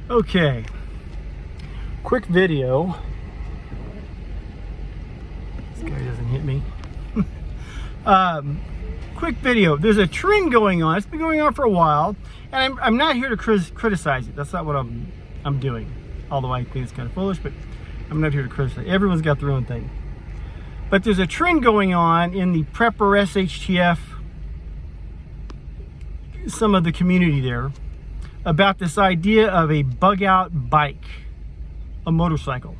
Okay, quick video. This guy doesn't hit me. Quick video. There's a trend going on. It's been going on for a while, and I'm not here to criticize it. That's not what I'm doing. Although I think it's kind of foolish, but I'm not here to criticize. Everyone's got their own thing. But there's a trend going on in the prepper SHTF, some of the community there, about this idea of a bug out bike, a motorcycle.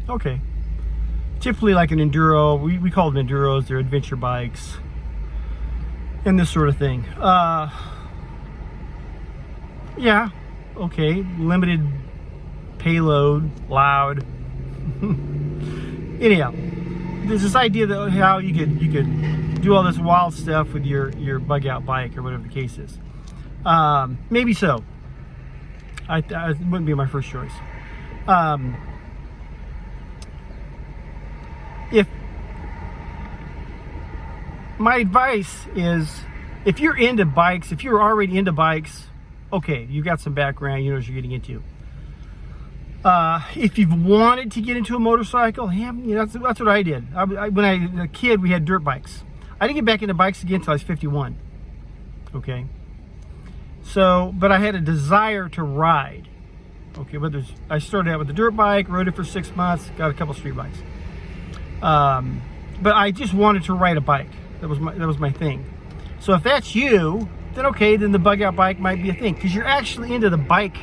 Okay. Typically like an enduro, we call them enduros, they're adventure bikes, and this sort of thing. Yeah, okay, limited payload, loud. Anyhow, there's this idea that how you could do all this wild stuff with your bug out bike or whatever the case is. Maybe so. I wouldn't be my first choice. If my advice is, if you're into bikes, if you're already into bikes, okay, you've got some background, you know what you're getting into. If you've wanted to get into a motorcycle, yeah, you know, that's what I did. When I was a kid, we had dirt bikes. I didn't get back into bikes again until I was 51. Okay. So, but I had a desire to ride. Okay, but I started out with a dirt bike, rode it for 6 months, got a couple street bikes. But I just wanted to ride a bike. That was my thing. So if that's you, then okay, then the bug out bike might be a thing, because you're actually into the bike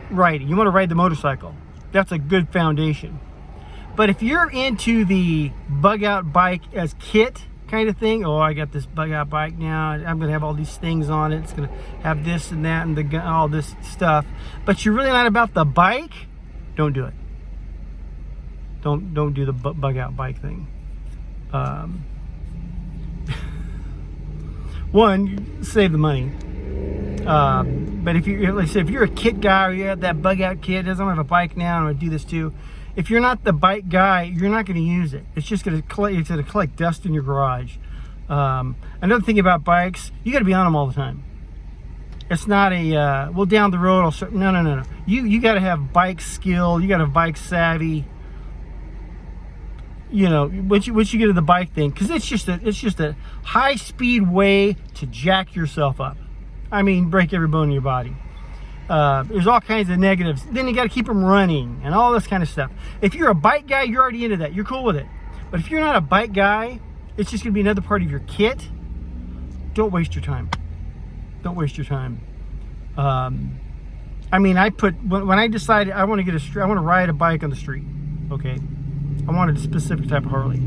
riding. You want to ride the motorcycle. That's a good foundation. But if you're into the bug out bike as kit kind of thing, oh, I got this bug out bike now, I'm gonna have all these things on it, it's gonna have this and that and all this stuff, but you're really not about the bike, don't do it. Don't do the bug out bike thing. One, save the money. But if you, like I said, if you're a kit guy or you have that bug out kit, doesn't have a bike now, I'm gonna do this too. If you're not the bike guy, you're not going to use it. It's just going to collect dust in your garage. Another thing about bikes, you got to be on them all the time. It's not a well, down the road I'll start. No. You got to have bike skill. You got to have bike savvy. You know, once you get to the bike thing, because it's just a high speed way to jack yourself up. I mean, break every bone in your body. There's all kinds of negatives. Then you got to keep them running and all this kind of stuff. If you're a bike guy, you're already into that. You're cool with it. But if you're not a bike guy, it's just going to be another part of your kit. Don't waste your time. Don't waste your time. I mean, when I decided I want to ride a bike on the street. Okay, I wanted a specific type of Harley.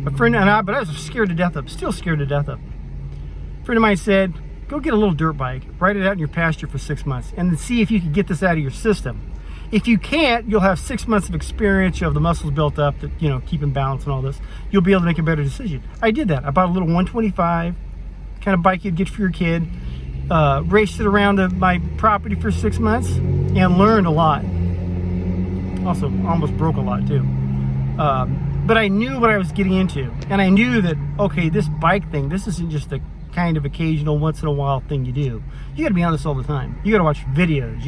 A friend and I, but I was scared to death of. Still scared to death of. A friend of mine said, go get a little dirt bike, ride it out in your pasture for 6 months, and then see if you can get this out of your system. If you can't, you'll have 6 months of experience. You have the muscles built up that, you know, keep in balance and all this. You'll be able to make a better decision. I did that. I bought a little 125 kind of bike you'd get for your kid, raced it around my property for 6 months, and learned a lot. Also, almost broke a lot too. But I knew what I was getting into, and I knew that, okay, this bike thing, this isn't just a kind of occasional once in a while thing you do. You got to be on this all the time. You got to watch videos.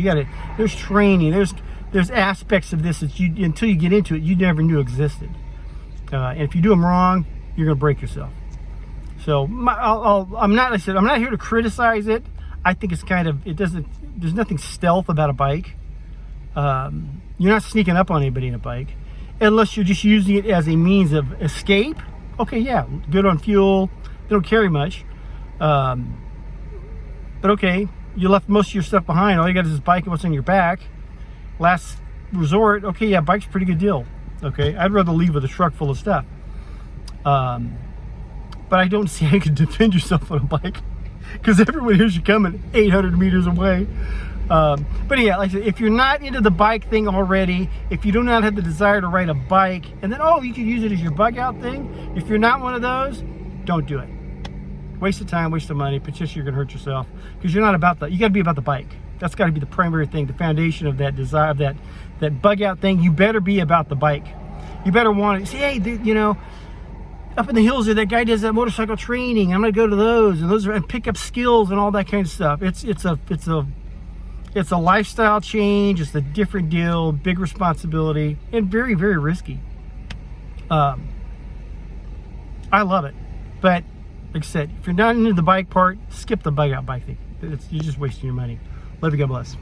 There's training. There's aspects of this that until you get into it, you never knew existed. And if you do them wrong, you're going to break yourself. So I'm not here to criticize it. I think it's kind of, there's nothing stealth about a bike. You're not sneaking up on anybody in a bike, unless you're just using it as a means of escape. Okay, yeah, good on fuel. They don't carry much. But okay, you left most of your stuff behind. All you got is this bike and what's on your back. Last resort, okay, yeah, bike's a pretty good deal. Okay, I'd rather leave with a truck full of stuff. But I don't see how you can defend yourself on a bike, because everyone hears you coming 800 meters away. But yeah, like I said, if you're not into the bike thing already, if you do not have the desire to ride a bike, and then, oh, you could use it as your bug out thing. If you're not one of those, don't do it. Waste of time, waste of money, potentially you're gonna hurt yourself, because you're not about that. You gotta be about the bike. That's gotta be the primary thing, the foundation of that desire, of that bug out thing. You better be about the bike. You better want to say, hey, you know, up in the hills there, that guy does that motorcycle training. I'm gonna go to those, and pick up skills and all that kind of stuff. It's a It's a lifestyle change. It's a different deal, big responsibility, and very, very risky. I love it. But like I said, if you're not into the bike part, skip the bug out bike thing. You're just wasting your money. Love you. God bless.